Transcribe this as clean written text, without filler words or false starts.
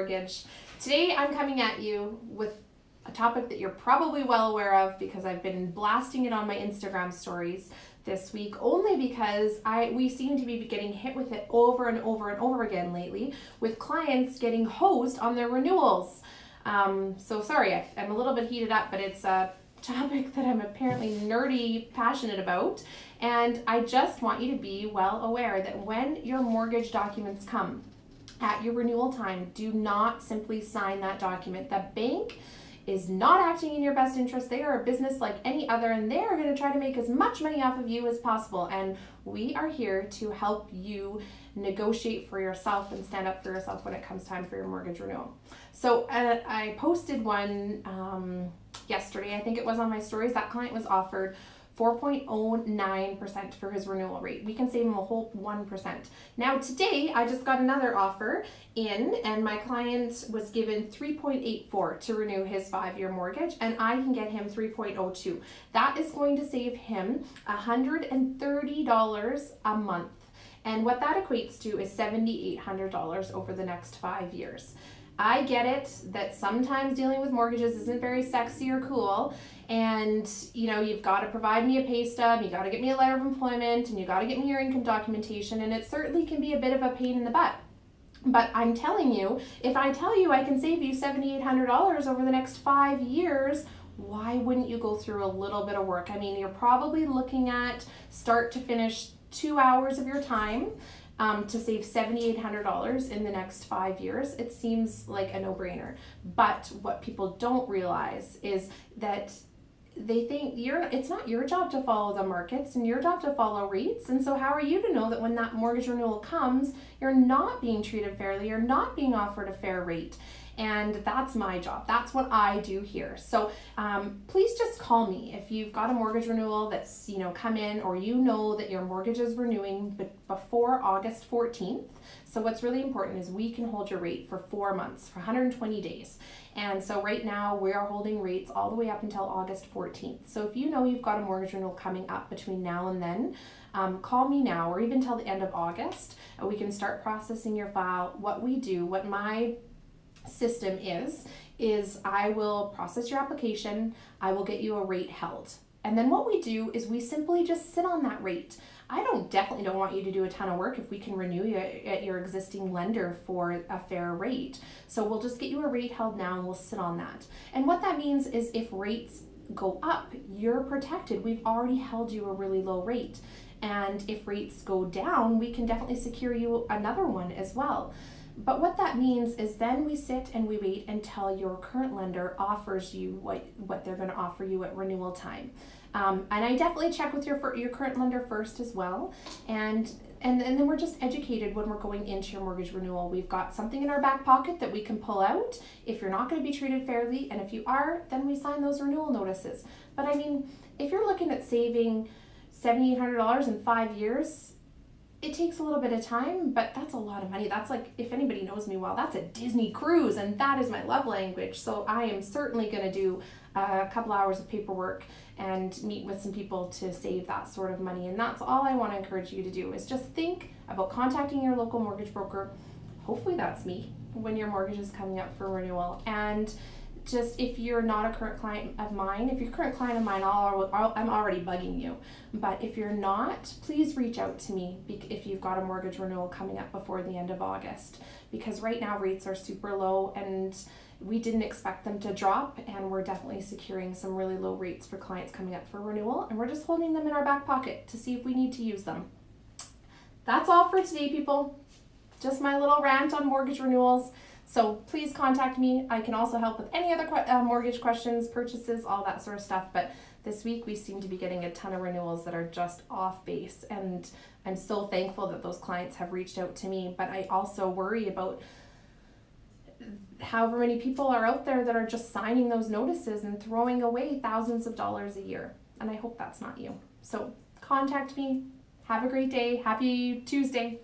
Mortgage. Today I'm coming at you with a topic that you're probably well aware of because I've been blasting it on my Instagram stories this week, only because we seem to be getting hit with it over and over and over again lately, with clients getting hosed on their renewals. So sorry, I'm a little bit heated up, but it's a topic that I'm apparently nerdy passionate about, and I just want you to be well aware that when your mortgage documents come at your renewal time, do not simply sign that document. The bank is not acting in your best interest. They are a business like any other, and they are going to try to make as much money off of you as possible. And we are here to help you negotiate for yourself and stand up for yourself when it comes time for your mortgage renewal. So I posted one yesterday, I think it was, on my stories. That client was offered 4.09% for his renewal rate. We can save him a whole 1%. Now today, I just got another offer in, and my client was given 3.84 to renew his 5-year mortgage, and I can get him 3.02. That is going to save him $130 a month. And what that equates to is $7,800 over the next 5 years. I get it that sometimes dealing with mortgages isn't very sexy or cool, and you've got to provide me a pay stub, you got to get me a letter of employment, and you got to get me your income documentation, and it certainly can be a bit of a pain in the butt. But I'm telling you, if I tell you I can save you $7,800 over the next 5 years, why wouldn't you go through a little bit of work? I mean, you're probably looking at start to finish 2 hours of your time to save $7,800 in the next 5 years. It seems like a no-brainer. But what people don't realize is that they think it's not your job to follow the markets and your job to follow rates. And so how are you to know that when that mortgage renewal comes, you're not being treated fairly, you're not being offered a fair rate? And that's my job. That's what I do here. So please just call me if you've got a mortgage renewal that's come in, or that your mortgage is renewing before August 14th. So what's really important is we can hold your rate for 4 months, for 120 days. And so right now we are holding rates all the way up until August 14th. So if you've got a mortgage renewal coming up between now and then, call me now, or even till the end of August, and we can start processing your file. What we do, what my system is I will process your application, I will get you a rate held. And then what we do is we simply just sit on that rate. I definitely don't want you to do a ton of work if we can renew you at your existing lender for a fair rate. So we'll just get you a rate held now, and we'll sit on that. And what that means is if rates go up, you're protected. We've already held you a really low rate. And if rates go down, we can definitely secure you another one as well. But what that means is then we sit and we wait until your current lender offers you what they're going to offer you at renewal time. And I definitely check with your current lender first as well. And then we're just educated when we're going into your mortgage renewal. We've got something in our back pocket that we can pull out if you're not going to be treated fairly. And if you are, then we sign those renewal notices. But I mean, if you're looking at saving $7,800 in 5 years, it takes a little bit of time, but that's a lot of money. That's like, if anybody knows me well, that's a Disney cruise, and that is my love language. So I am certainly going to do a couple hours of paperwork and meet with some people to save that sort of money. And that's all I want to encourage you to do, is just think about contacting your local mortgage broker. Hopefully that's me when your mortgage is coming up for renewal. And just, if you're not a current client of mine, if you're a current client of mine, I'm already bugging you. But if you're not, please reach out to me if you've got a mortgage renewal coming up before the end of August. Because right now rates are super low, and we didn't expect them to drop, and we're definitely securing some really low rates for clients coming up for renewal, and we're just holding them in our back pocket to see if we need to use them. That's all for today, people. Just my little rant on mortgage renewals. So please contact me. I can also help with any other mortgage questions, purchases, all that sort of stuff. But this week we seem to be getting a ton of renewals that are just off base. And I'm so thankful that those clients have reached out to me. But I also worry about however many people are out there that are just signing those notices and throwing away thousands of dollars a year. And I hope that's not you. So contact me. Have a great day. Happy Tuesday.